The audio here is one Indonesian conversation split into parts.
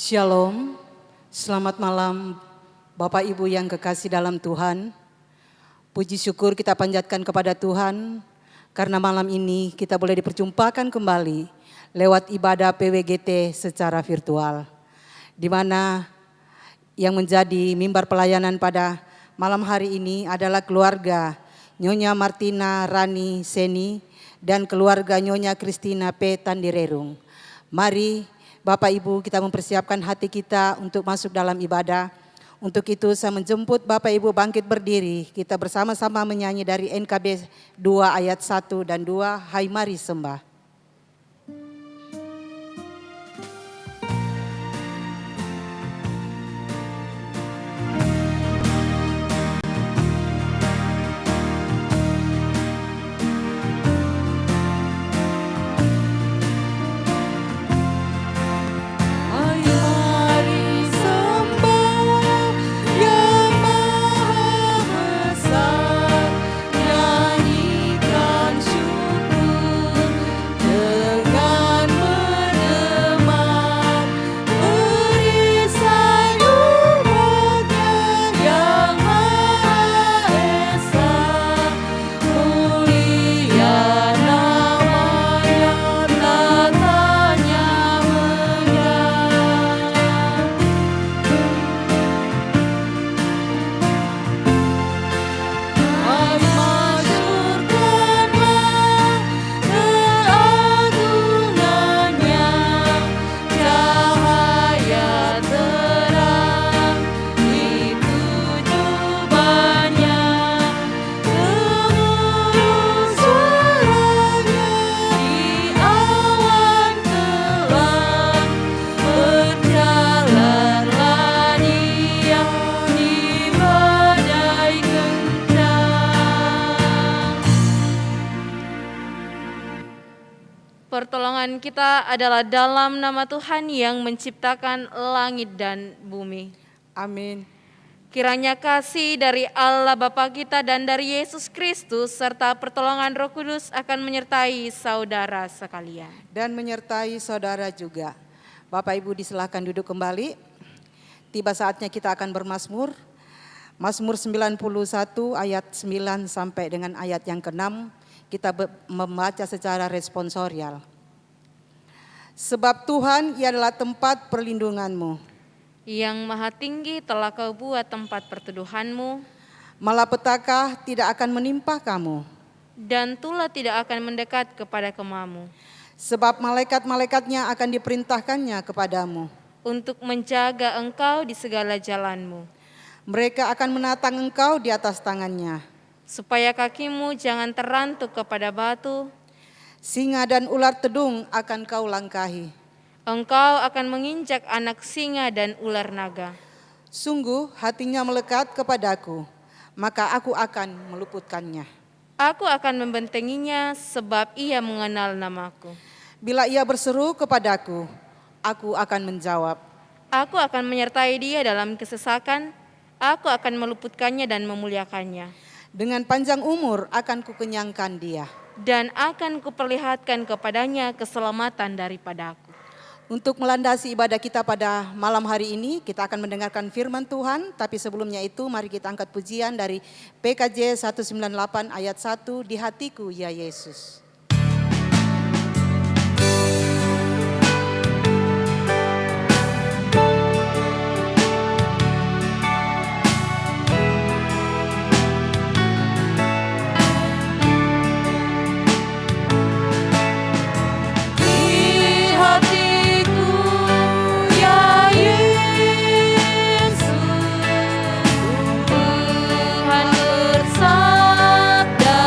Shalom, selamat malam Bapak Ibu yang kekasih dalam Tuhan. Puji syukur kita panjatkan kepada Tuhan karena malam ini kita boleh diperjumpakan kembali lewat ibadah PWGT secara virtual. Di mana yang menjadi mimbar pelayanan pada malam hari ini adalah keluarga Nyonya Martina Rani Seni dan keluarga Nyonya Kristina P. Tandirerung. Mari Bapak Ibu kita mempersiapkan hati kita untuk masuk dalam ibadah. Untuk itu saya menjemput Bapak Ibu bangkit berdiri. Kita bersama-sama menyanyi dari NKB 2 ayat 1 dan 2. Hai mari sembah. Pertolongan kita adalah dalam nama Tuhan yang menciptakan langit dan bumi. Amin. Kiranya kasih dari Allah Bapa kita dan dari Yesus Kristus serta pertolongan Roh Kudus akan menyertai saudara sekalian. Dan menyertai saudara juga. Bapak Ibu disilahkan duduk kembali. Tiba saatnya kita akan bermazmur. Mazmur 91 ayat 9 sampai dengan ayat yang ke-6. Kita membaca secara responsorial. Sebab Tuhan ia adalah tempat perlindunganmu. Yang maha tinggi telah kau buat tempat perteduhanmu. Malapetaka tidak akan menimpa kamu. Dan tulah tidak akan mendekat kepada kemamu. Sebab malaikat-malaikatnya akan diperintahkannya kepadamu. Untuk menjaga engkau di segala jalanmu. Mereka akan menatang engkau di atas tangannya. Supaya kakimu jangan terantuk kepada batu. Singa dan ular tedung akan kau langkahi. Engkau akan menginjak anak singa dan ular naga. Sungguh hatinya melekat kepadaku, maka aku akan meluputkannya. Aku akan membentenginya sebab ia mengenal namaku. Bila ia berseru kepadaku, aku akan menjawab. Aku akan menyertai dia dalam kesesakan. Aku akan meluputkannya dan memuliakannya. Dengan panjang umur akan kukenyangkan dia. Dan akan kuperlihatkan kepadanya keselamatan daripadaku. Untuk melandasi ibadah kita pada malam hari ini, kita akan mendengarkan firman Tuhan. Tapi sebelumnya itu mari kita angkat pujian dari PKJ 198 ayat 1. Di hatiku ya Yesus. Tuhan bersabda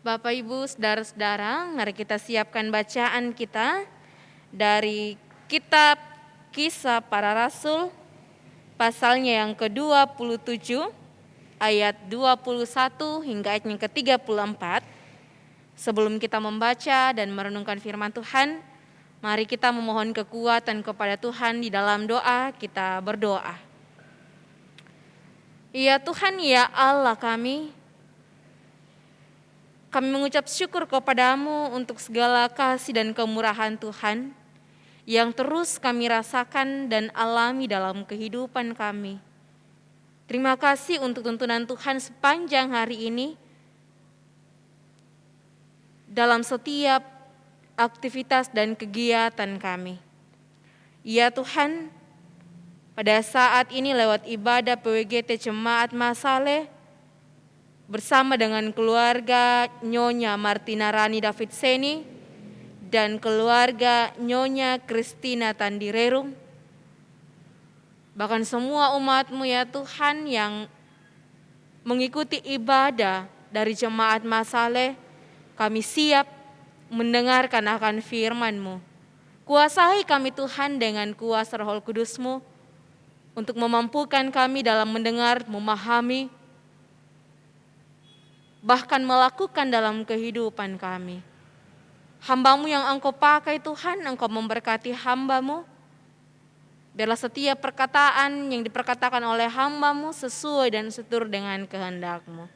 Bapak, Ibu, saudara-saudara, mari kita siapkan bacaan kita dari kitab Kisah Para Rasul, pasalnya yang ke-27, ayat 21 hingga ayat yang ke-34. Sebelum kita membaca dan merenungkan firman Tuhan, mari kita memohon kekuatan kepada Tuhan di dalam doa. Kita berdoa. Ya Tuhan, ya Allah kami mengucap syukur kepadamu untuk segala kasih dan kemurahan Tuhan yang terus kami rasakan dan alami dalam kehidupan kami. Terima kasih untuk tuntunan Tuhan sepanjang hari ini dalam setiap aktivitas dan kegiatan kami. Ya Tuhan, pada saat ini lewat ibadah PWGT Jemaat Masale, bersama dengan keluarga Nyonya Martina Rani David Seni dan keluarga Nyonya Kristina Tandirerung, bahkan semua umat-Mu ya Tuhan yang mengikuti ibadah dari Jemaat Masale, kami siap mendengarkan akan firman-Mu. Kuasai kami Tuhan dengan kuasa Roh Kudus-Mu untuk memampukan kami dalam mendengar, memahami, bahkan melakukan dalam kehidupan kami. Hamba-Mu yang Engkau pakai Tuhan, Engkau memberkati hamba-Mu. Biarlah setiap perkataan yang diperkatakan oleh hamba-Mu sesuai dan seturut dengan kehendak-Mu.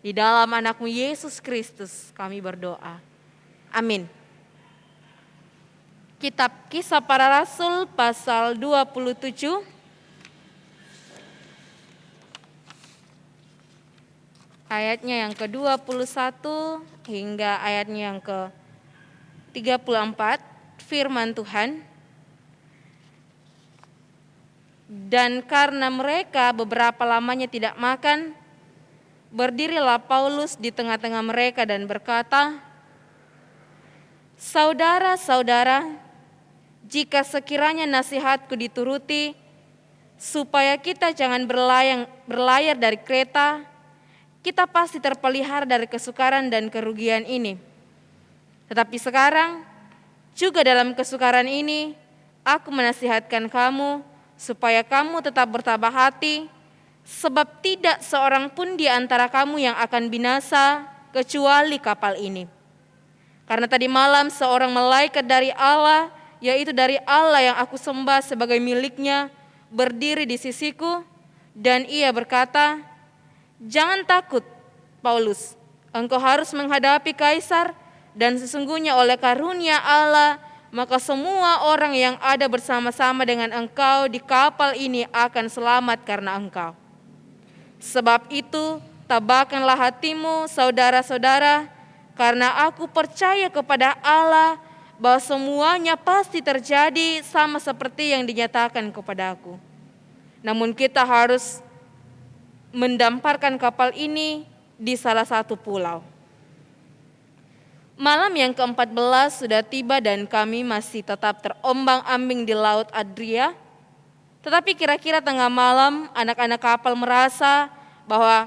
Di dalam anak-Mu Yesus Kristus kami berdoa. Amin. Kitab Kisah Para Rasul pasal 27. Ayatnya yang ke-21 hingga ayatnya yang ke-34, firman Tuhan. Dan karena mereka beberapa lamanya tidak makan, berdirilah Paulus di tengah-tengah mereka dan berkata, "Saudara-saudara, jika sekiranya nasihatku dituruti, supaya kita jangan berlayar dari Kreta, kita pasti terpelihara dari kesukaran dan kerugian ini. Tetapi sekarang, juga dalam kesukaran ini, aku menasihatkan kamu supaya kamu tetap bertabah hati, sebab tidak seorang pun di antara kamu yang akan binasa kecuali kapal ini. Karena tadi malam seorang malaikat dari Allah, yaitu dari Allah yang aku sembah sebagai miliknya, berdiri di sisiku, dan ia berkata, 'Jangan takut, Paulus, engkau harus menghadapi Kaisar, dan sesungguhnya oleh karunia Allah, maka semua orang yang ada bersama-sama dengan engkau di kapal ini akan selamat karena engkau. Sebab itu, tabahkanlah hatimu, saudara-saudara, karena aku percaya kepada Allah bahwa semuanya pasti terjadi sama seperti yang dinyatakan kepadaku. Namun kita harus mendamparkan kapal ini di salah satu pulau.' Malam yang ke-14 sudah tiba dan kami masih tetap terombang-ambing di Laut Adria. Tetapi kira-kira tengah malam anak-anak kapal merasa bahwa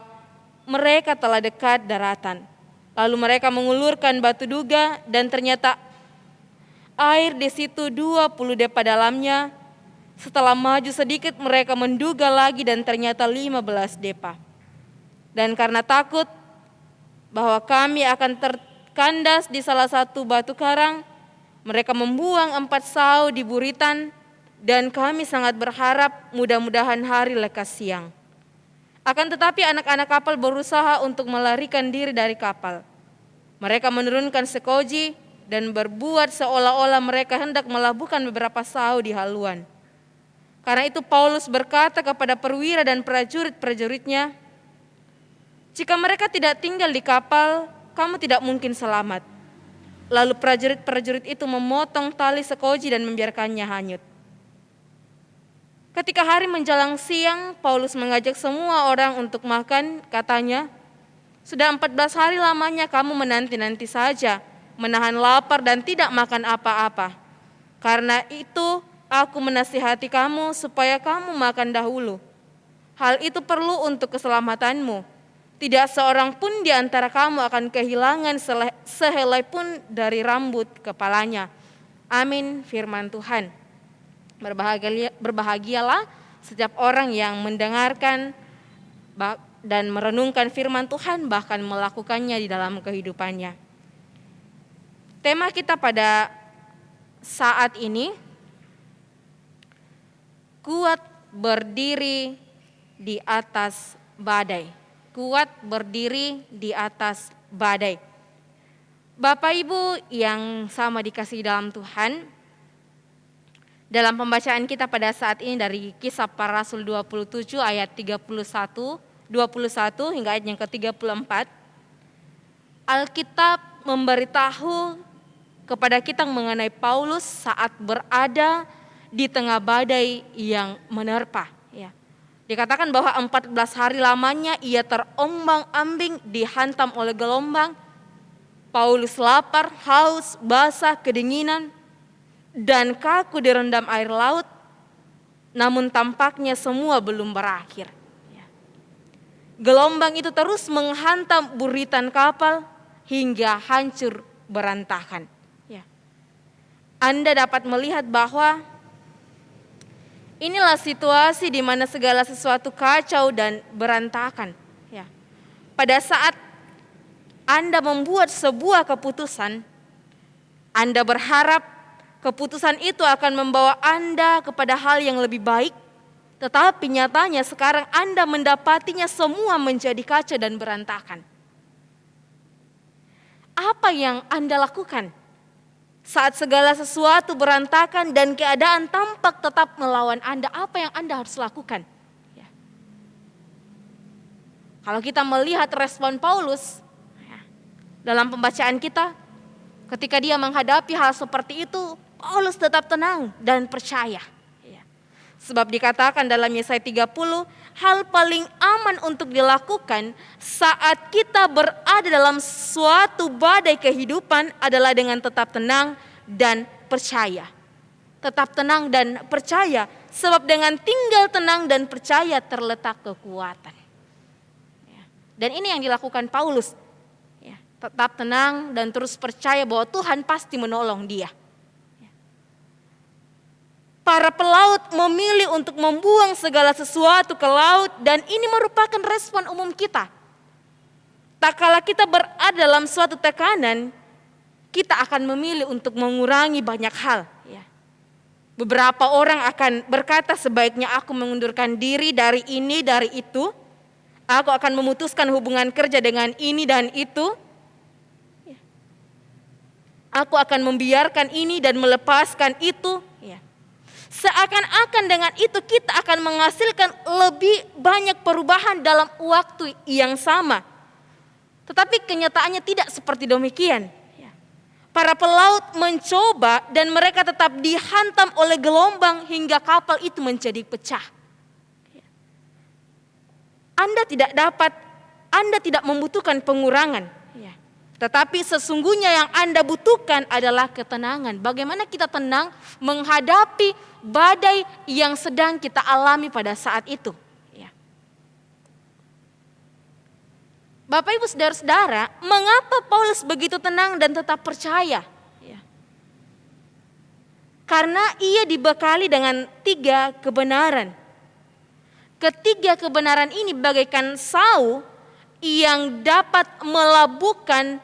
mereka telah dekat daratan. Lalu mereka mengulurkan batu duga dan ternyata air di situ 20 depa dalamnya. Setelah maju sedikit mereka menduga lagi dan ternyata 15 depa. Dan karena takut bahwa kami akan terkandas di salah satu batu karang, mereka membuang 4 sau di buritan dan kami sangat berharap mudah-mudahan hari lekas siang. Akan tetapi anak-anak kapal berusaha untuk melarikan diri dari kapal. Mereka menurunkan sekoji dan berbuat seolah-olah mereka hendak melabuhkan beberapa sau di haluan. Karena itu Paulus berkata kepada perwira dan prajurit-prajuritnya, 'Jika mereka tidak tinggal di kapal, kamu tidak mungkin selamat.' Lalu prajurit-prajurit itu memotong tali sekoji dan membiarkannya hanyut. Ketika hari menjelang siang, Paulus mengajak semua orang untuk makan. Katanya, 'Sudah 14 hari lamanya kamu menanti-nanti saja, menahan lapar dan tidak makan apa-apa. Karena itu aku menasihati kamu supaya kamu makan dahulu. Hal itu perlu untuk keselamatanmu. Tidak seorang pun di antara kamu akan kehilangan sehelai pun dari rambut kepalanya. Amin, firman Tuhan. Berbahagialah setiap orang yang mendengarkan dan merenungkan firman Tuhan, bahkan melakukannya di dalam kehidupannya. Tema kita pada saat ini, kuat berdiri di atas badai. Kuat berdiri di atas badai. Bapak Ibu yang sama dikasihi dalam Tuhan, dalam pembacaan kita pada saat ini dari Kisah Para Rasul 27 ayat 21 hingga ayat yang ke-34, Alkitab memberitahu kepada kita mengenai Paulus saat berada di tengah badai yang menerpa. Ya. Dikatakan bahwa 14 hari lamanya ia terombang-ambing, dihantam oleh gelombang. Paulus lapar, haus, basah, kedinginan, dan kaku direndam air laut. Namun tampaknya semua belum berakhir. Gelombang itu terus menghantam buritan kapal hingga hancur berantakan. Anda dapat melihat bahwa inilah situasi di mana segala sesuatu kacau dan berantakan. Pada saat Anda membuat sebuah keputusan, Anda berharap keputusan itu akan membawa Anda kepada hal yang lebih baik, tetapi nyatanya sekarang Anda mendapatinya semua menjadi kacau dan berantakan. Apa yang Anda lakukan saat segala sesuatu berantakan dan keadaan tampak tetap melawan Anda? Apa yang Anda harus lakukan? Kalau kita melihat respon Paulus dalam pembacaan kita, ketika dia menghadapi hal seperti itu, Paulus tetap tenang dan percaya. Sebab dikatakan dalam Yesaya 30, hal paling aman untuk dilakukan saat kita berada dalam suatu badai kehidupan adalah dengan tetap tenang dan percaya. Tetap tenang dan percaya, sebab dengan tinggal tenang dan percaya terletak kekuatan. Dan ini yang dilakukan Paulus. Tetap tenang dan terus percaya bahwa Tuhan pasti menolong dia. Para pelaut memilih untuk membuang segala sesuatu ke laut, dan ini merupakan respon umum kita. Tak kala kita berada dalam suatu tekanan, kita akan memilih untuk mengurangi banyak hal. Beberapa orang akan berkata, sebaiknya aku mengundurkan diri dari ini, dari itu. Aku akan memutuskan hubungan kerja dengan ini dan itu. Aku akan membiarkan ini dan melepaskan itu. Seakan-akan dengan itu kita akan menghasilkan lebih banyak perubahan dalam waktu yang sama. Tetapi kenyataannya tidak seperti demikian. Para pelaut mencoba dan mereka tetap dihantam oleh gelombang hingga kapal itu menjadi pecah. Anda tidak membutuhkan pengurangan. Tetapi sesungguhnya yang Anda butuhkan adalah ketenangan. Bagaimana kita tenang menghadapi badai yang sedang kita alami pada saat itu. Bapak Ibu saudara-saudara, mengapa Paulus begitu tenang dan tetap percaya? Karena ia dibekali dengan 3 kebenaran. Ketiga kebenaran ini bagaikan sau yang dapat melabuhkan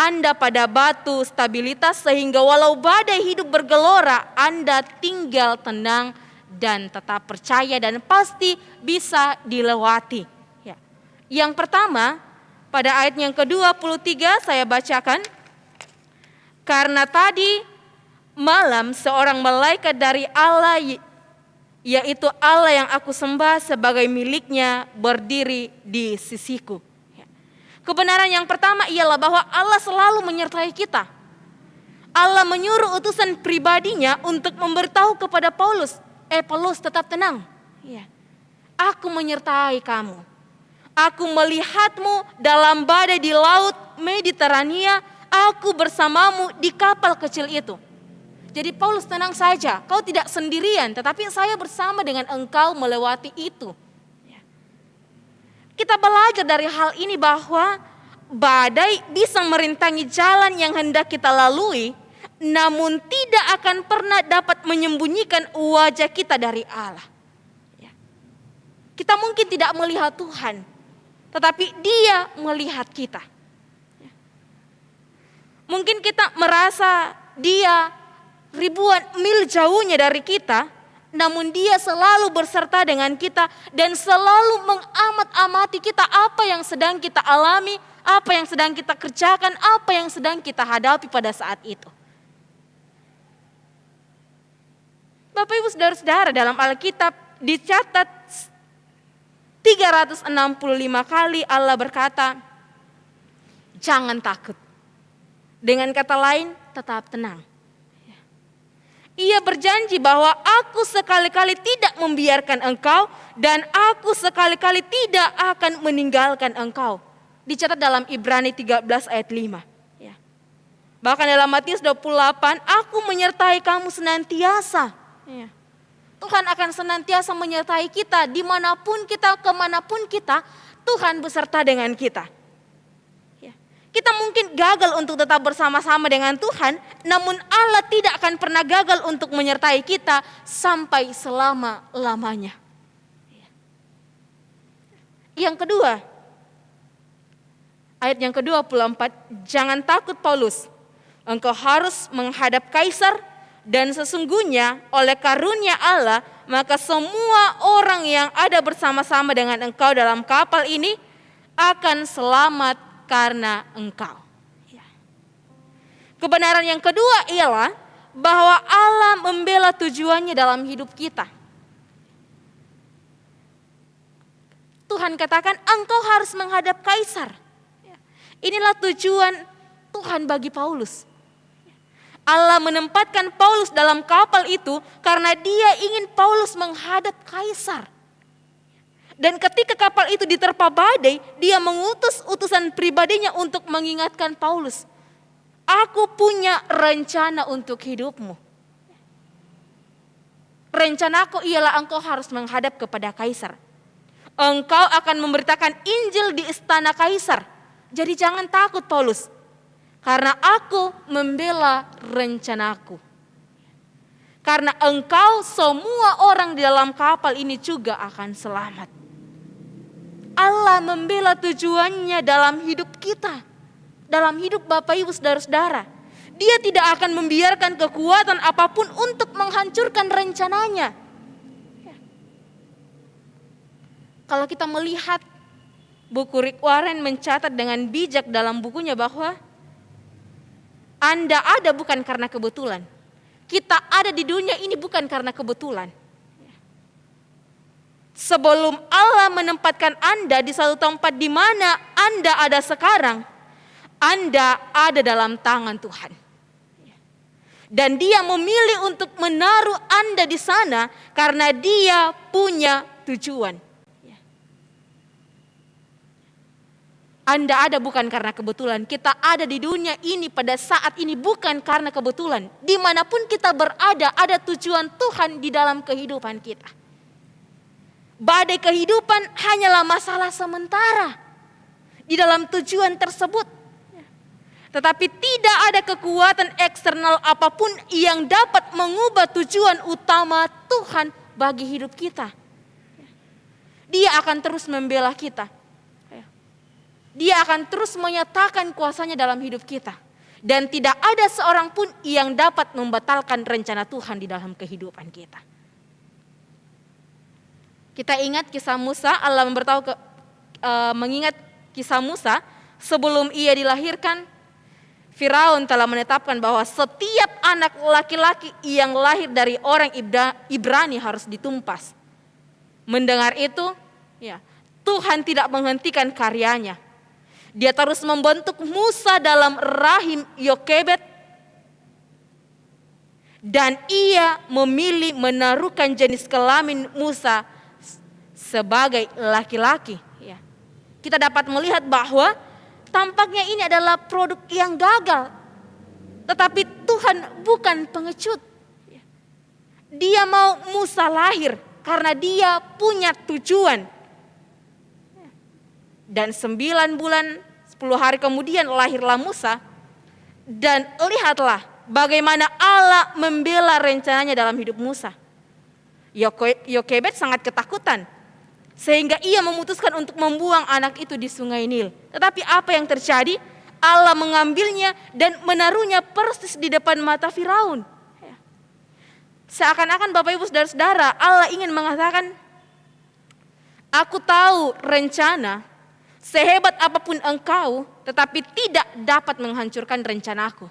Anda pada batu stabilitas, sehingga walau badai hidup bergelora, Anda tinggal tenang dan tetap percaya dan pasti bisa dilewati. Yang pertama, pada ayat yang ke-23 saya bacakan. Karena tadi malam seorang malaikat dari Allah, yaitu Allah yang aku sembah sebagai miliknya, berdiri di sisiku. Kebenaran yang pertama ialah bahwa Allah selalu menyertai kita. Allah menyuruh utusan pribadinya untuk memberitahu kepada Paulus, Paulus tetap tenang. Aku menyertai kamu. Aku melihatmu dalam badai di laut Mediterania. Aku bersamamu di kapal kecil itu. Jadi Paulus tenang saja, kau tidak sendirian, tetapi saya bersama dengan engkau melewati itu. Kita belajar dari hal ini bahwa badai bisa merintangi jalan yang hendak kita lalui, namun tidak akan pernah dapat menyembunyikan wajah kita dari Allah. Kita mungkin tidak melihat Tuhan, tetapi Dia melihat kita. Mungkin kita merasa Dia ribuan mil jauhnya dari kita, namun Dia selalu berserta dengan kita dan selalu mengamat-amati kita, apa yang sedang kita alami, apa yang sedang kita kerjakan, apa yang sedang kita hadapi pada saat itu. Bapak Ibu Saudara-saudara, dalam Alkitab dicatat 365 kali Allah berkata, jangan takut. Dengan kata lain, tetap tenang. Ia berjanji bahwa aku sekali-kali tidak membiarkan engkau dan aku sekali-kali tidak akan meninggalkan engkau. Dicatat dalam Ibrani 13 ayat 5. Bahkan dalam Matius 28, aku menyertai kamu senantiasa. Tuhan akan senantiasa menyertai kita, dimanapun kita, kemanapun kita, Tuhan beserta dengan kita. Kita mungkin gagal untuk tetap bersama-sama dengan Tuhan, namun Allah tidak akan pernah gagal untuk menyertai kita sampai selama-lamanya. Yang kedua, ayat yang ke-24, jangan takut Paulus, engkau harus menghadap kaisar. Dan sesungguhnya oleh karunia Allah, maka semua orang yang ada bersama-sama dengan engkau dalam kapal ini akan selamat karena engkau. Kebenaran yang kedua ialah bahwa Allah membela tujuannya dalam hidup kita. Tuhan katakan engkau harus menghadap kaisar. Inilah tujuan Tuhan bagi Paulus. Allah menempatkan Paulus dalam kapal itu karena Dia ingin Paulus menghadap kaisar. Dan ketika kapal itu diterpa badai, Dia mengutus utusan pribadinya untuk mengingatkan Paulus, aku punya rencana untuk hidupmu. Rencanaku ialah engkau harus menghadap kepada kaisar. Engkau akan memberitakan Injil di istana kaisar. Jadi jangan takut Paulus. Karena aku membela rencanaku. Karena engkau semua orang di dalam kapal ini juga akan selamat. Allah membela tujuannya dalam hidup kita. Dalam hidup Bapak Ibu Saudara-saudara. Dia tidak akan membiarkan kekuatan apapun untuk menghancurkan rencananya. Kalau kita melihat buku Rick Warren mencatat dengan bijak dalam bukunya bahwa Anda ada bukan karena kebetulan. Kita ada di dunia ini bukan karena kebetulan. Sebelum Allah menempatkan Anda di satu tempat di mana Anda ada sekarang, Anda ada dalam tangan Tuhan. Dan Dia memilih untuk menaruh Anda di sana karena Dia punya tujuan. Anda ada bukan karena kebetulan. Kita ada di dunia ini pada saat ini bukan karena kebetulan. Dimanapun kita berada, ada tujuan Tuhan di dalam kehidupan kita. Badai kehidupan hanyalah masalah sementara di dalam tujuan tersebut. Tetapi tidak ada kekuatan eksternal apapun yang dapat mengubah tujuan utama Tuhan bagi hidup kita. Dia akan terus membela kita. Dia akan terus menyatakan kuasanya dalam hidup kita. Dan tidak ada seorang pun yang dapat membatalkan rencana Tuhan di dalam kehidupan kita. Kita ingat kisah Musa, Allah mengingat kisah Musa sebelum ia dilahirkan. Firaun telah menetapkan bahwa setiap anak laki-laki yang lahir dari orang Ibrani harus ditumpas. Mendengar itu, Tuhan tidak menghentikan karyanya. Dia terus membentuk Musa dalam rahim Yokebed. Dan ia memilih menaruhkan jenis kelamin Musa sebagai laki-laki. Kita dapat melihat bahwa tampaknya ini adalah produk yang gagal. Tetapi Tuhan bukan pengecut. Dia mau Musa lahir karena Dia punya tujuan. Dan 9 bulan 10 hari kemudian lahirlah Musa. Dan lihatlah bagaimana Allah membela rencananya dalam hidup Musa. Yokebed sangat ketakutan, sehingga ia memutuskan untuk membuang anak itu di sungai Nil. Tetapi apa yang terjadi? Allah mengambilnya dan menaruhnya persis di depan mata Firaun. Seakan-akan Bapak Ibu Saudara-saudara, Allah ingin mengatakan, aku tahu rencana sehebat apapun engkau, tetapi tidak dapat menghancurkan rencanaku.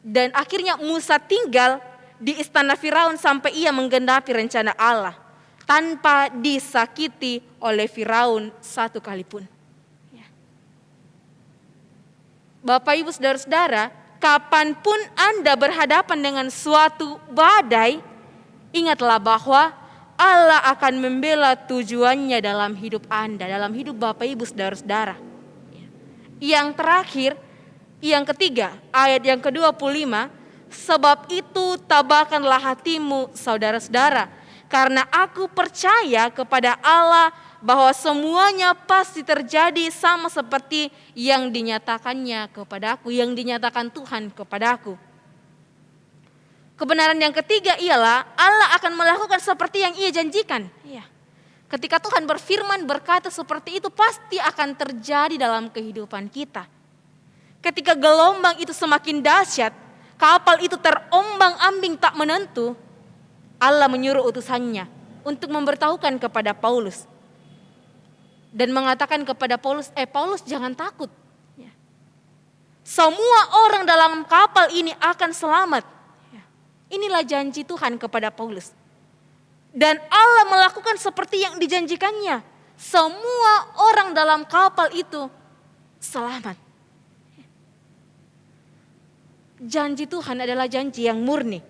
Dan akhirnya Musa tinggal di istana Firaun sampai ia menggenapi rencana Allah, tanpa disakiti oleh Firaun satu kali pun. Bapak Ibu Saudara-saudara, kapanpun Anda berhadapan dengan suatu badai, ingatlah bahwa Allah akan membela tujuannya dalam hidup Anda, dalam hidup Bapak Ibu Saudara-saudara. Yang terakhir, yang ketiga, ayat yang ke-25, sebab itu tabahkanlah hatimu saudara-saudara, karena aku percaya kepada Allah bahwa semuanya pasti terjadi sama seperti yang dinyatakannya kepadaku, yang dinyatakan Tuhan kepadaku. Kebenaran yang ketiga ialah Allah akan melakukan seperti yang ia janjikan. Ketika Tuhan berfirman berkata seperti itu pasti akan terjadi dalam kehidupan kita. Ketika gelombang itu semakin dahsyat, kapal itu terombang-ambing tak menentu, Allah menyuruh utusannya untuk memberitahukan kepada Paulus. Dan mengatakan kepada Paulus, Paulus jangan takut. Semua orang dalam kapal ini akan selamat. Inilah janji Tuhan kepada Paulus. Dan Allah melakukan seperti yang dijanjikannya. Semua orang dalam kapal itu selamat. Janji Tuhan adalah janji yang murni.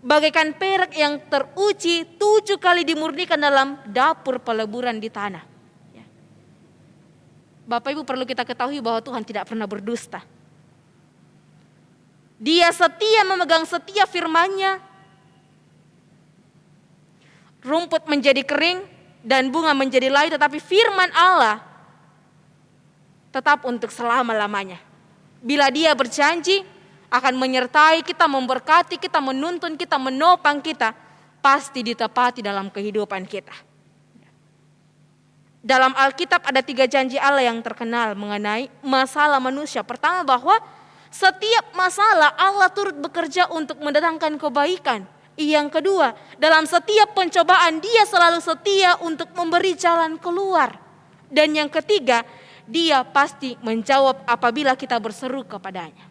Bagaikan perak yang teruji 7 kali dimurnikan dalam dapur peleburan di tanah. Bapak Ibu perlu kita ketahui bahwa Tuhan tidak pernah berdusta. Dia setia memegang setiap firman-Nya. Rumput menjadi kering dan bunga menjadi layu, tetapi firman Allah tetap untuk selama-lamanya. Bila Dia berjanji akan menyertai kita, memberkati kita, menuntun kita, menopang kita, pasti ditepati dalam kehidupan kita. Dalam Alkitab ada 3 janji Allah yang terkenal mengenai masalah manusia. Pertama, bahwa setiap masalah Allah turut bekerja untuk mendatangkan kebaikan. Yang kedua, dalam setiap pencobaan Dia selalu setia untuk memberi jalan keluar. Dan yang ketiga, Dia pasti menjawab apabila kita berseru kepadanya.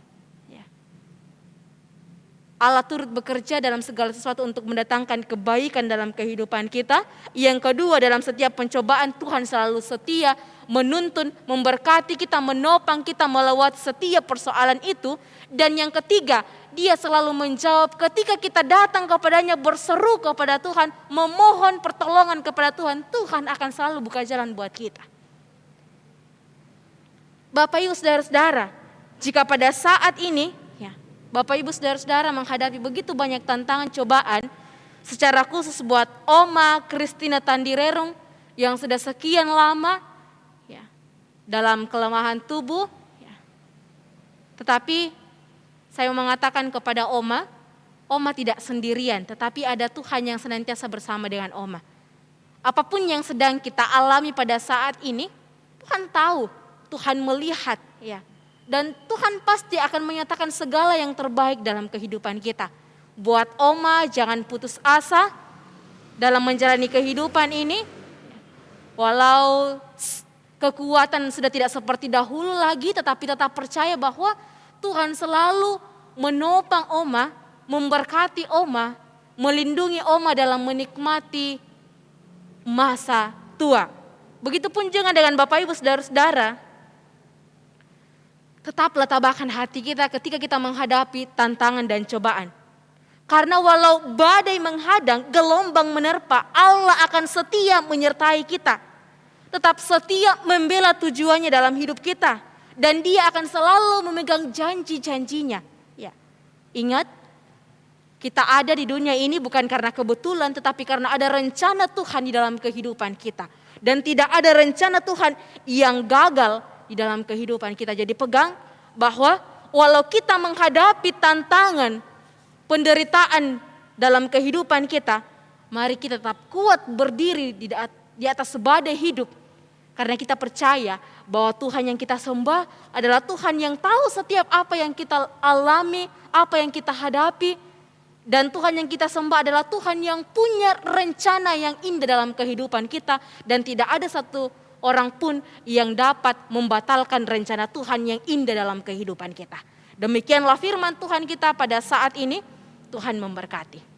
Allah turut bekerja dalam segala sesuatu untuk mendatangkan kebaikan dalam kehidupan kita. Yang kedua, dalam setiap pencobaan Tuhan selalu setia menuntun, memberkati kita, menopang kita melewati setiap persoalan itu. Dan yang ketiga, Dia selalu menjawab ketika kita datang kepadanya, berseru kepada Tuhan, memohon pertolongan kepada Tuhan. Tuhan akan selalu buka jalan buat kita. Bapak Ibu Saudara-saudara, jika pada saat ini Bapak Ibu Saudara-saudara menghadapi begitu banyak tantangan cobaan, secara khusus buat Oma Christina Tandirerung yang sudah sekian lama dalam kelemahan tubuh. Tetapi saya mengatakan kepada Oma tidak sendirian, tetapi ada Tuhan yang senantiasa bersama dengan Oma. Apapun yang sedang kita alami pada saat ini, Tuhan tahu, Tuhan melihat, dan Tuhan pasti akan menyatakan segala yang terbaik dalam kehidupan kita. Buat Oma, jangan putus asa dalam menjalani kehidupan ini. Walau kekuatan sudah tidak seperti dahulu lagi, tetapi tetap percaya bahwa Tuhan selalu menopang Oma, memberkati Oma, melindungi Oma dalam menikmati masa tua. Begitupun juga dengan Bapak Ibu Saudara-saudara. Tetaplah tabahkan hati kita ketika kita menghadapi tantangan dan cobaan. Karena walau badai menghadang, gelombang menerpa, Allah akan setia menyertai kita. Tetap setia membela tujuannya dalam hidup kita. Dan Dia akan selalu memegang janji-janjinya. Ingat, kita ada di dunia ini bukan karena kebetulan, tetapi karena ada rencana Tuhan di dalam kehidupan kita. Dan tidak ada rencana Tuhan yang gagal di dalam kehidupan kita. Jadi pegang bahwa walau kita menghadapi tantangan, penderitaan dalam kehidupan kita, mari kita tetap kuat berdiri di atas badai hidup. Karena kita percaya bahwa Tuhan yang kita sembah adalah Tuhan yang tahu setiap apa yang kita alami, apa yang kita hadapi. Dan Tuhan yang kita sembah adalah Tuhan yang punya rencana yang indah dalam kehidupan kita. Dan tidak ada satu orang pun yang dapat membatalkan rencana Tuhan yang indah dalam kehidupan kita. Demikianlah firman Tuhan kita pada saat ini. Tuhan memberkati.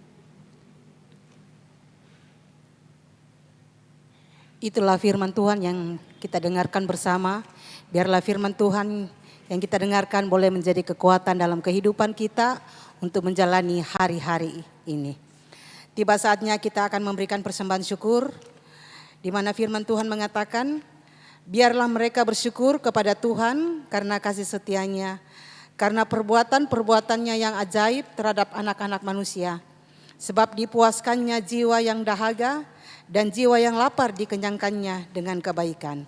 Itulah firman Tuhan yang kita dengarkan bersama. Biarlah firman Tuhan yang kita dengarkan boleh menjadi kekuatan dalam kehidupan kita untuk menjalani hari-hari ini. Tiba saatnya kita akan memberikan persembahan syukur, di mana firman Tuhan mengatakan, biarlah mereka bersyukur kepada Tuhan karena kasih setianya, karena perbuatan-perbuatannya yang ajaib terhadap anak-anak manusia. Sebab dipuaskannya jiwa yang dahaga dan jiwa yang lapar dikenyangkannya dengan kebaikan.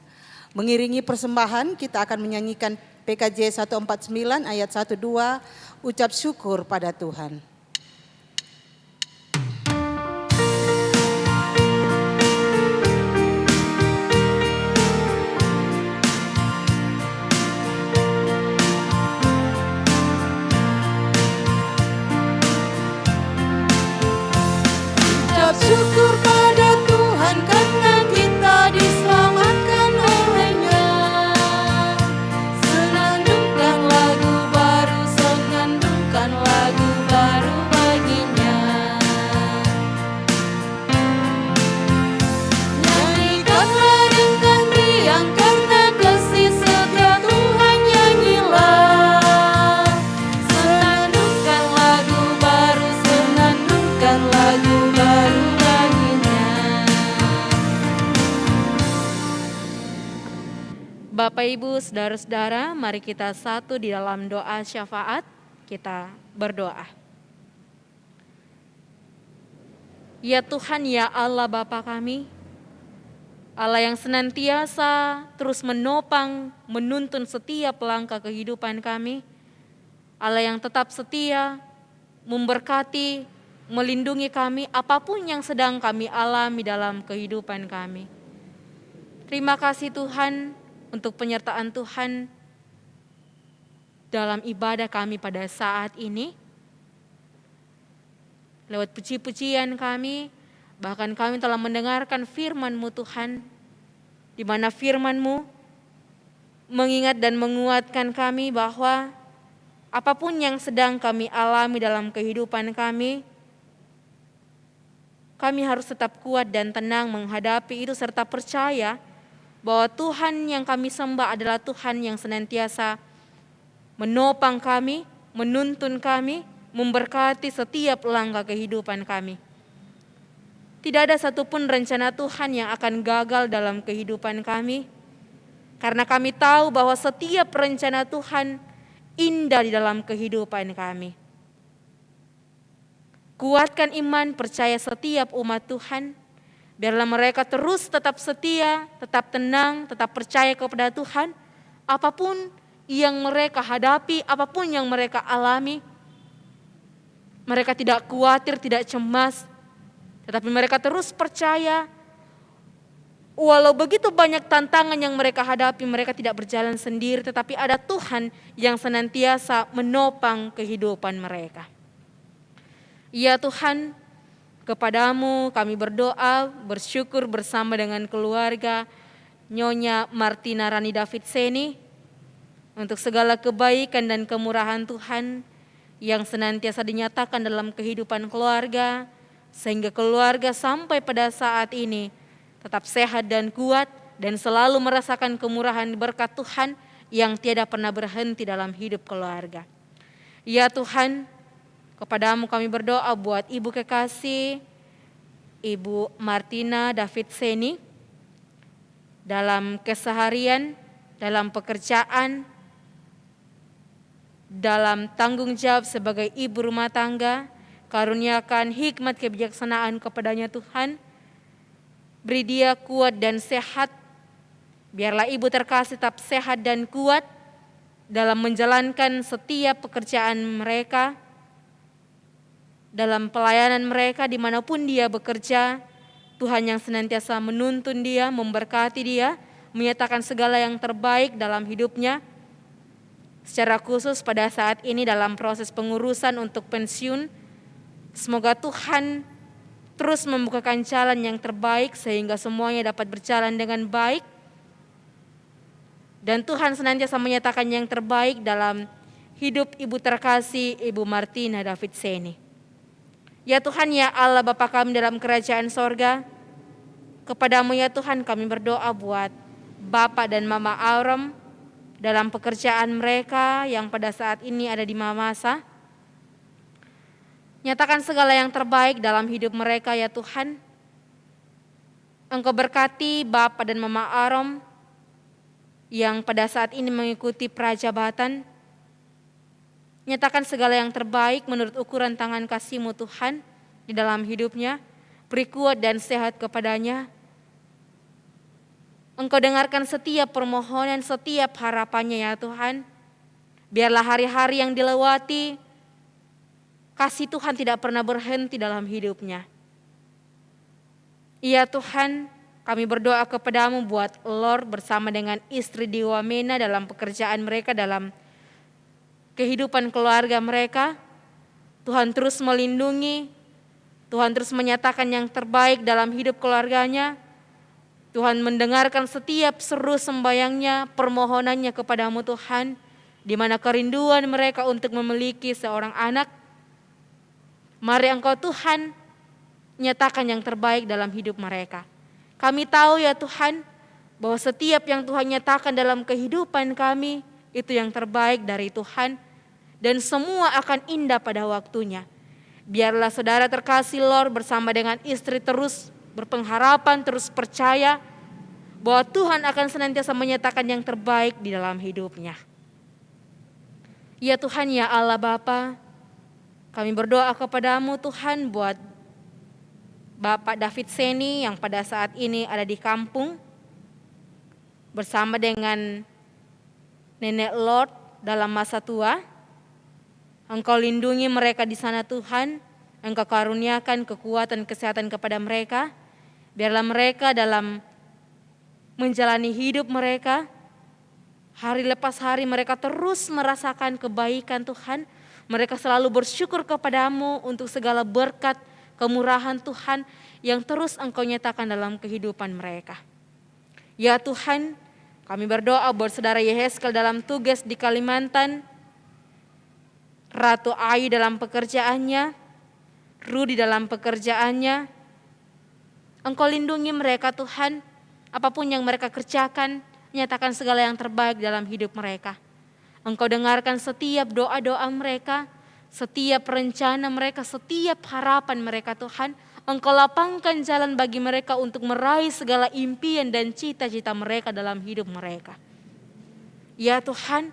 Mengiringi persembahan kita akan menyanyikan PKJ 149 ayat 1-2, ucap syukur pada Tuhan. Ucap syukur pada Tuhan karena kita diselamatkan oleh-Nya. Senandungkan lagu baru, senandungkan lagu baru bagi-Nya. Nyanyikanlah dengan riang karena kasih setia Tuhan yang hilang. Senandungkan lagu baru, senandungkan lagu baru baginya. Bapak Ibu, saudara-saudara, mari kita satu di dalam doa syafaat. Kita berdoa. Ya Tuhan, ya Allah Bapa kami, Allah yang senantiasa terus menopang, menuntun setiap langkah kehidupan kami, Allah yang tetap setia, memberkati, melindungi kami apapun yang sedang kami alami dalam kehidupan kami. Terima kasih Tuhan untuk penyertaan Tuhan dalam ibadah kami pada saat ini. Lewat puji-pujian kami, bahkan kami telah mendengarkan firman-Mu Tuhan, di mana firman-Mu mengingat dan menguatkan kami bahwa apapun yang sedang kami alami dalam kehidupan kami harus tetap kuat dan tenang menghadapi itu serta percaya bahwa Tuhan yang kami sembah adalah Tuhan yang senantiasa menopang kami, menuntun kami, memberkati setiap langkah kehidupan kami. Tidak ada satupun rencana Tuhan yang akan gagal dalam kehidupan kami, karena kami tahu bahwa setiap rencana Tuhan indah di dalam kehidupan kami. Kuatkan iman percaya setiap umat Tuhan, biarlah mereka terus tetap setia, tetap tenang, tetap percaya kepada Tuhan. Apapun yang mereka hadapi, apapun yang mereka alami, mereka tidak khawatir, tidak cemas, tetapi mereka terus percaya. Walau begitu banyak tantangan yang mereka hadapi, mereka tidak berjalan sendiri, tetapi ada Tuhan yang senantiasa menopang kehidupan mereka. Ya Tuhan, kepadamu kami berdoa, bersyukur bersama dengan keluarga Nyonya Martina Rani David Seni untuk segala kebaikan dan kemurahan Tuhan yang senantiasa dinyatakan dalam kehidupan keluarga, sehingga keluarga sampai pada saat ini tetap sehat dan kuat dan selalu merasakan kemurahan berkat Tuhan yang tiada pernah berhenti dalam hidup keluarga. Ya Tuhan, kepadamu kami berdoa buat Ibu kekasih, Ibu Martina David Seni, dalam keseharian, dalam pekerjaan, dalam tanggung jawab sebagai ibu rumah tangga, karuniakan hikmat kebijaksanaan kepadanya Tuhan, Beri dia kuat dan sehat. Biarlah ibu terkasih tetap sehat dan kuat dalam menjalankan setiap pekerjaan mereka, dalam pelayanan mereka dimanapun dia bekerja. Tuhan yang senantiasa menuntun dia, memberkati dia, menyatakan segala yang terbaik dalam hidupnya. Secara khusus pada saat ini dalam proses pengurusan untuk pensiun, semoga Tuhan terus membukakan jalan yang terbaik sehingga semuanya dapat berjalan dengan baik. Dan Tuhan senantiasa menyatakan yang terbaik dalam hidup ibu terkasih, Ibu Martina David Seni. Ya Tuhan, ya Allah Bapa kami dalam kerajaan sorga, kepadamu ya Tuhan kami berdoa buat Bapak dan Mama Aurum dalam pekerjaan mereka yang pada saat ini ada di Mamasa. Nyatakan segala yang terbaik dalam hidup mereka ya Tuhan. Engkau berkati Bapak dan Mama Aurum yang pada saat ini mengikuti prajabatan. Nyatakan segala yang terbaik menurut ukuran tangan kasih-Mu Tuhan di dalam hidupnya. Beri kuat dan sehat kepadanya. Engkau dengarkan setiap permohonan, setiap harapannya ya Tuhan. Biarlah hari-hari yang dilewati, kasih Tuhan tidak pernah berhenti dalam hidupnya. Ya Tuhan, kami berdoa kepadamu buat Lord bersama dengan istri di Wamena dalam pekerjaan mereka, dalam kehidupan keluarga mereka. Tuhan terus melindungi, Tuhan terus menyatakan yang terbaik dalam hidup keluarganya. Tuhan mendengarkan setiap seru sembayangnya, permohonannya kepadamu Tuhan, di mana kerinduan mereka untuk memiliki seorang anak. Mari Engkau Tuhan nyatakan yang terbaik dalam hidup mereka. Kami tahu ya Tuhan, bahwa setiap yang Tuhan nyatakan dalam kehidupan kami, itu yang terbaik dari Tuhan. Dan semua akan indah pada waktunya. Biarlah saudara terkasih Lord bersama dengan istri terus berpengharapan, terus percaya bahwa Tuhan akan senantiasa menyatakan yang terbaik di dalam hidupnya. Ya Tuhan, ya Allah Bapa, kami berdoa kepadamu Tuhan buat Bapak David Seni yang pada saat ini ada di kampung bersama dengan Nenek Lord dalam masa tua. Engkau lindungi mereka di sana Tuhan. Engkau karuniakan kekuatan kesehatan kepada mereka. Biarlah mereka dalam menjalani hidup mereka, hari lepas hari mereka terus merasakan kebaikan Tuhan. Mereka selalu bersyukur kepadamu untuk segala berkat, kemurahan Tuhan yang terus Engkau nyatakan dalam kehidupan mereka. Ya Tuhan, kami berdoa buat saudara Yeheskel dalam tugas di Kalimantan, Ratu Ayu dalam pekerjaannya, Rudi dalam pekerjaannya. Engkau lindungi mereka Tuhan, apapun yang mereka kerjakan, nyatakan segala yang terbaik dalam hidup mereka. Engkau dengarkan setiap doa-doa mereka, setiap rencana mereka, setiap harapan mereka Tuhan. Engkau lapangkan jalan bagi mereka untuk meraih segala impian dan cita-cita mereka dalam hidup mereka. Ya Tuhan,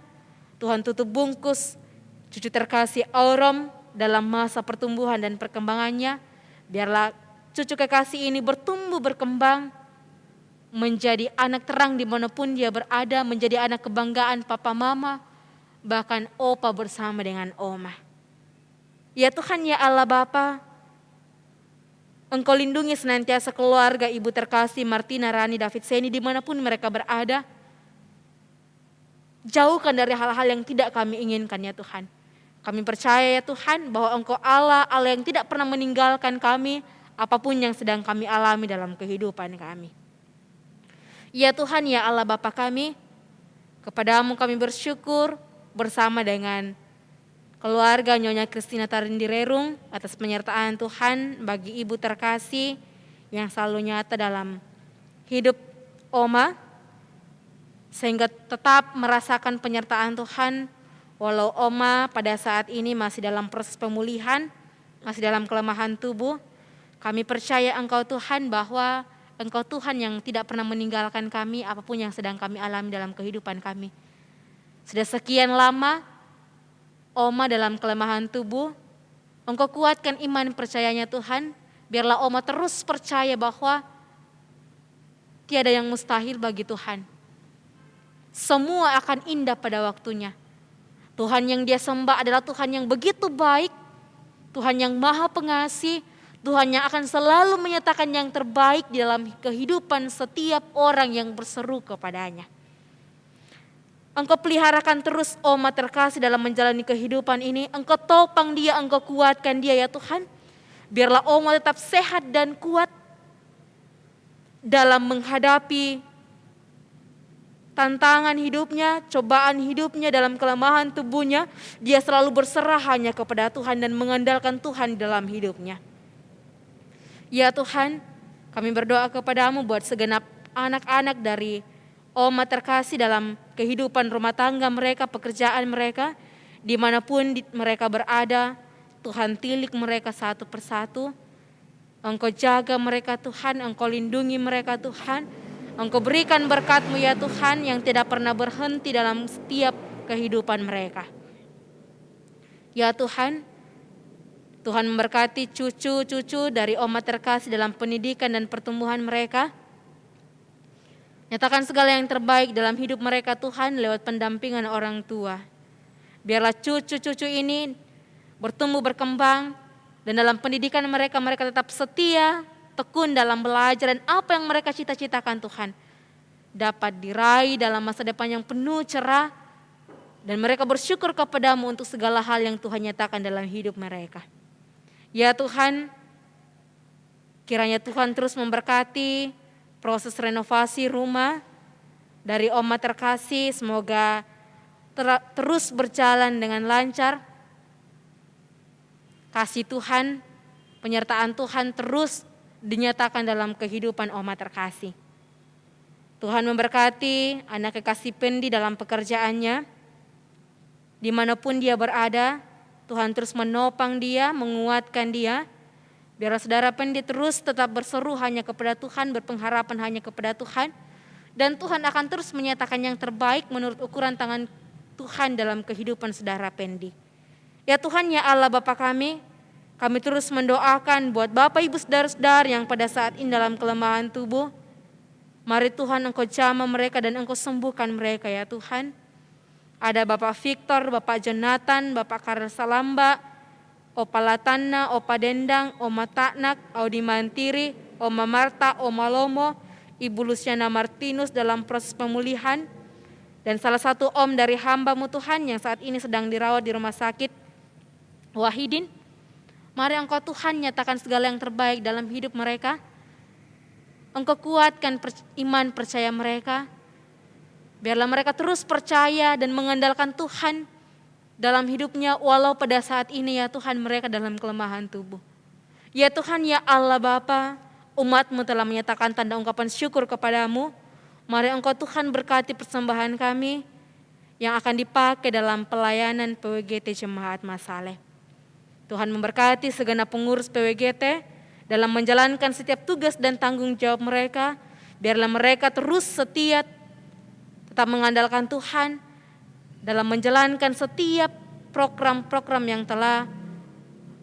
Tuhan tutup bungkus cucu terkasih Aurum dalam masa pertumbuhan dan perkembangannya. Biarlah cucu kekasih ini bertumbuh berkembang, menjadi anak terang dimanapun dia berada, menjadi anak kebanggaan papa mama, bahkan opa bersama dengan oma. Ya Tuhan, ya Allah Bapa, Engkau lindungi senantiasa keluarga ibu terkasih Martina Rani David Seni dimanapun mereka berada. Jauhkan dari hal-hal yang tidak kami inginkan ya Tuhan. Kami percaya ya Tuhan bahwa Engkau Allah yang tidak pernah meninggalkan kami apapun yang sedang kami alami dalam kehidupan kami. Ya Tuhan, ya Allah Bapa kami, kepadamu kami bersyukur bersama dengan keluarga Nyonya Kristina Tarindirerung atas penyertaan Tuhan bagi ibu terkasih yang selalu nyata dalam hidup Oma, sehingga tetap merasakan penyertaan Tuhan walau Oma pada saat ini masih dalam proses pemulihan, masih dalam kelemahan tubuh. Kami percaya Engkau Tuhan bahwa Engkau Tuhan yang tidak pernah meninggalkan kami apapun yang sedang kami alami dalam kehidupan kami. Sudah sekian lama Oma dalam kelemahan tubuh, Engkau kuatkan iman percayanya Tuhan. Biarlah Oma terus percaya bahwa Tiada yang mustahil bagi Tuhan. Semua akan indah pada waktunya. Tuhan yang dia sembah adalah Tuhan yang begitu baik, Tuhan yang maha pengasih, Tuhan yang akan selalu menyatakan yang terbaik di dalam kehidupan setiap orang yang berseru kepadanya. Engkau peliharakan terus umat terkasih dalam menjalani kehidupan ini. Engkau topang dia, Engkau kuatkan dia ya Tuhan. Biarlah umat tetap sehat dan kuat dalam menghadapi tantangan hidupnya, cobaan hidupnya, dalam kelemahan tubuhnya. Dia selalu berserah hanya kepada Tuhan dan mengandalkan Tuhan dalam hidupnya. Ya Tuhan, kami berdoa kepadamu buat segenap anak-anak dari umat terkasih dalam kehidupan rumah tangga mereka, pekerjaan mereka, dimanapun mereka berada. Tuhan tilik mereka satu persatu. Engkau jaga mereka Tuhan, Engkau lindungi mereka Tuhan. Engkau berikan berkat-Mu ya Tuhan yang tidak pernah berhenti dalam setiap kehidupan mereka. Ya Tuhan, Tuhan memberkati cucu-cucu dari umat terkasih dalam pendidikan dan pertumbuhan mereka. Nyatakan segala yang terbaik dalam hidup mereka Tuhan lewat pendampingan orang tua. Biarlah cucu-cucu ini bertumbuh berkembang dan dalam pendidikan mereka tetap setia, tekun dalam belajar dan apa yang mereka cita-citakan Tuhan dapat diraih dalam masa depan yang penuh cerah dan mereka bersyukur kepadamu untuk segala hal yang Tuhan nyatakan dalam hidup mereka. Ya Tuhan, kiranya Tuhan terus memberkati proses renovasi rumah dari umat terkasih, semoga terus berjalan dengan lancar. Kasih Tuhan, penyertaan Tuhan terus dinyatakan dalam kehidupan umat terkasih. Tuhan memberkati anak kekasih Pendi dalam pekerjaannya. Dimanapun dia berada, Tuhan terus menopang dia, menguatkan dia. Biarlah saudara Pendi terus tetap berseru hanya kepada Tuhan, berpengharapan hanya kepada Tuhan. Dan Tuhan akan terus menyatakan yang terbaik menurut ukuran tangan Tuhan dalam kehidupan saudara Pendi. Ya Tuhan, ya Allah Bapa kami terus mendoakan buat Bapak Ibu saudara-saudara yang pada saat ini dalam kelemahan tubuh. Mari Tuhan Engkau jamah mereka dan Engkau sembuhkan mereka ya Tuhan. Ada Bapak Victor, Bapak Jonathan, Bapak Karel Salamba, Opa Latana, Opa Dendang, Oma Taknak, Audi Mantiri, Oma Marta, Oma Lomo, Ibu Luciana Martinus dalam proses pemulihan. Dan salah satu om dari hamba-Mu Tuhan yang saat ini sedang dirawat di rumah sakit Wahidin. Mari Engkau Tuhan nyatakan segala yang terbaik dalam hidup mereka. Engkau kuatkan iman percaya mereka. Biarlah mereka terus percaya dan mengandalkan Tuhan dalam hidupnya walau pada saat ini ya Tuhan mereka dalam kelemahan tubuh. Ya Tuhan ya Allah Bapa, umat-Mu telah menyatakan tanda ungkapan syukur kepadamu. Mari Engkau Tuhan berkati persembahan kami yang akan dipakai dalam pelayanan PWGT Jemaat Masaleh. Tuhan memberkati segenap pengurus PWGT dalam menjalankan setiap tugas dan tanggung jawab mereka. Biarlah mereka terus setia tetap mengandalkan Tuhan dalam menjalankan setiap program-program yang telah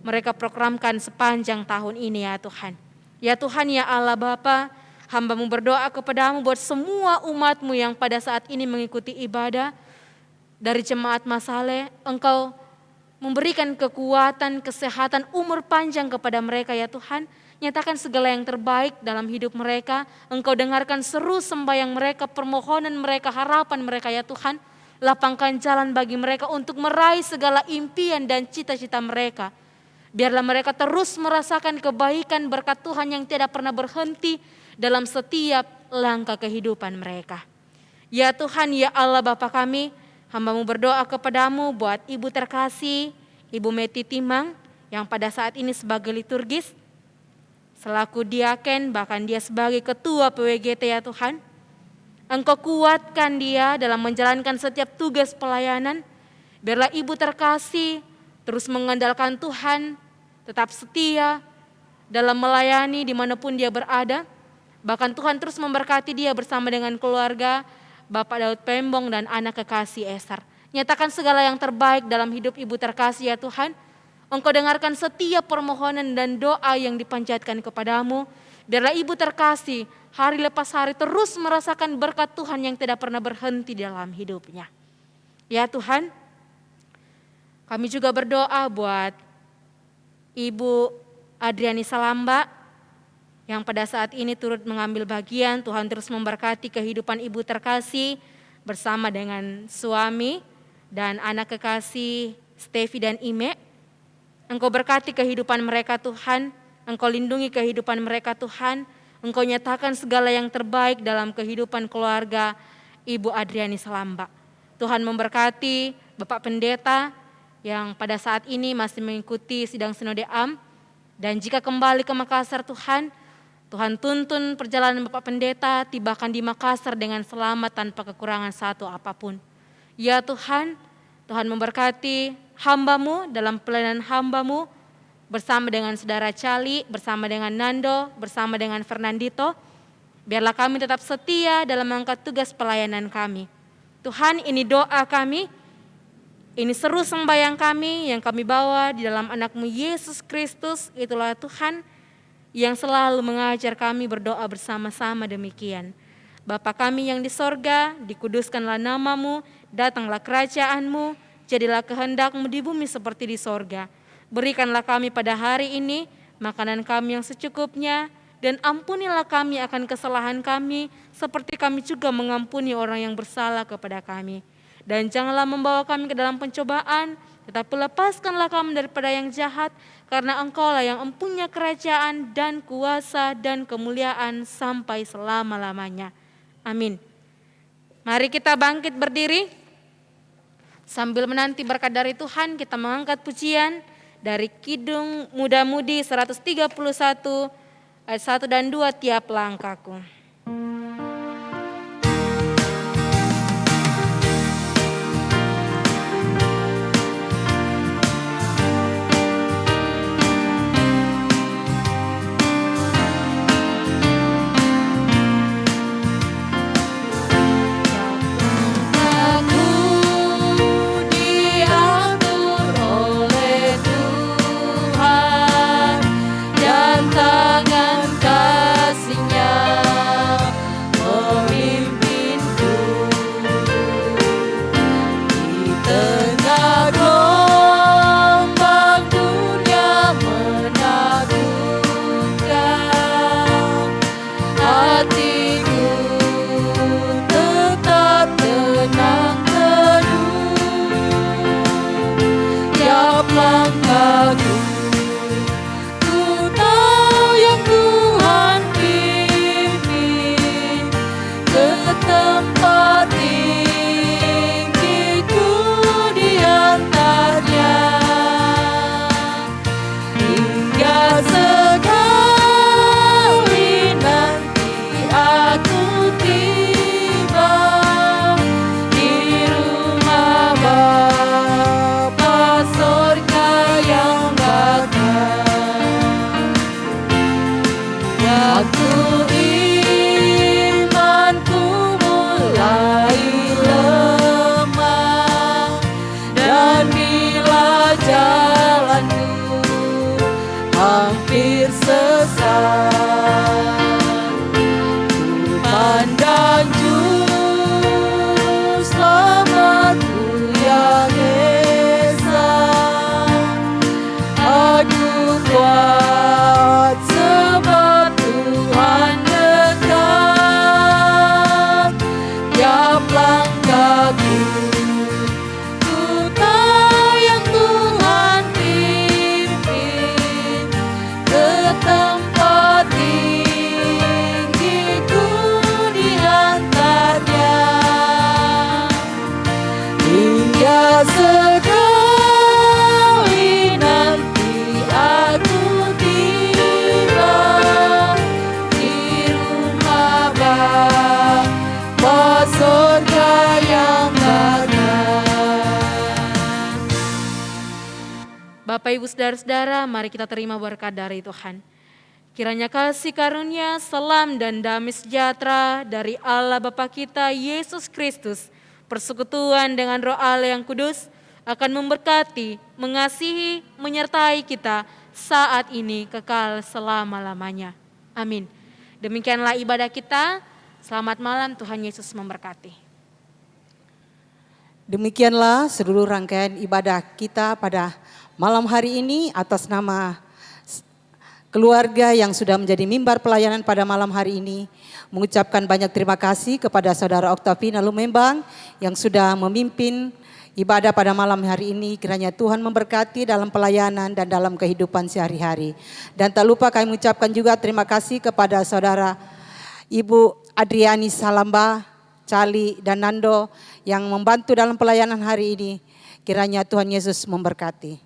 mereka programkan sepanjang tahun ini ya Tuhan. Ya Tuhan ya Allah Bapa, hamba-Mu berdoa kepadamu buat semua umat-Mu yang pada saat ini mengikuti ibadah dari Jemaat Masaleh. Engkau memberikan kekuatan, kesehatan, umur panjang kepada mereka ya Tuhan. Nyatakan segala yang terbaik dalam hidup mereka. Engkau dengarkan seru sembahyang mereka, permohonan mereka, harapan mereka ya Tuhan. Lapangkan jalan bagi mereka untuk meraih segala impian dan cita-cita mereka. Biarlah mereka terus merasakan kebaikan berkat Tuhan yang tidak pernah berhenti dalam setiap langkah kehidupan mereka. Ya Tuhan, ya Allah Bapa kami, hamba-Mu berdoa kepadamu buat Ibu terkasih, Ibu Meti Timang yang pada saat ini sebagai liturgis, selaku diaken, bahkan dia sebagai ketua PWGT ya Tuhan. Engkau kuatkan dia dalam menjalankan setiap tugas pelayanan. Biarlah Ibu terkasih terus mengandalkan Tuhan, tetap setia dalam melayani dimanapun dia berada. Bahkan Tuhan terus memberkati dia bersama dengan keluarga, Bapak Daud Pembong dan anak kekasih Esther. Nyatakan segala yang terbaik dalam hidup Ibu terkasih ya Tuhan. Engkau dengarkan setiap permohonan dan doa yang dipanjatkan kepadamu. Biarlah Ibu terkasih hari lepas hari terus merasakan berkat Tuhan yang tidak pernah berhenti dalam hidupnya. Ya Tuhan, kami juga berdoa buat Ibu Adriani Salamba yang pada saat ini turut mengambil bagian. Tuhan terus memberkati kehidupan Ibu terkasih bersama dengan suami dan anak kekasih Stevi dan Ime. Engkau berkati kehidupan mereka Tuhan, Engkau lindungi kehidupan mereka Tuhan, Engkau nyatakan segala yang terbaik dalam kehidupan keluarga Ibu Adriani Salamba. Tuhan memberkati Bapak Pendeta yang pada saat ini masih mengikuti sidang Sinode Am, dan jika kembali ke Makassar Tuhan tuntun perjalanan Bapak Pendeta, tibakan di Makassar dengan selamat tanpa kekurangan satu apapun. Ya Tuhan, Tuhan memberkati hamba-Mu dalam pelayanan hamba-Mu bersama dengan Saudara Cali, bersama dengan Nando, bersama dengan Fernandito. Biarlah kami tetap setia dalam mengangkat tugas pelayanan kami. Tuhan, ini doa kami, ini seru sembahyang kami yang kami bawa di dalam anak-Mu Yesus Kristus. Itulah Tuhan yang selalu mengajar kami berdoa bersama-sama demikian. Bapa kami yang di sorga, dikuduskanlah nama-Mu, datanglah kerajaan-Mu, jadilah kehendak-Mu di bumi seperti di sorga. Berikanlah kami pada hari ini makanan kami yang secukupnya, dan ampunilah kami akan kesalahan kami, seperti kami juga mengampuni orang yang bersalah kepada kami. Dan janganlah membawa kami ke dalam pencobaan, tetapi lepaskanlah kami daripada yang jahat, karena Engkaulah yang mempunyai kerajaan dan kuasa dan kemuliaan sampai selama-lamanya. Amin. Mari kita bangkit berdiri. Sambil menanti berkat dari Tuhan, kita mengangkat pujian dari Kidung Muda-Mudi 131 ayat 1 dan 2, tiap langkahku. Bapak Ibu Saudara-saudara, mari kita terima berkat dari Tuhan. Kiranya kasih karunia, salam dan damai sejahtera dari Allah Bapa kita Yesus Kristus, persekutuan dengan Roh Allah yang kudus akan memberkati, mengasihi, menyertai kita saat ini kekal selama-lamanya. Amin. Demikianlah ibadah kita. Selamat malam, Tuhan Yesus memberkati. Demikianlah seluruh rangkaian ibadah kita pada malam hari ini atas nama keluarga yang sudah menjadi mimbar pelayanan pada malam hari ini. Mengucapkan banyak terima kasih kepada Saudara Oktavina Lumembang yang sudah memimpin ibadah pada malam hari ini. Kiranya Tuhan memberkati dalam pelayanan dan dalam kehidupan sehari-hari. Dan tak lupa kami mengucapkan juga terima kasih kepada Saudara Ibu Adriani Salamba, Cali dan Nando yang membantu dalam pelayanan hari ini. Kiranya Tuhan Yesus memberkati.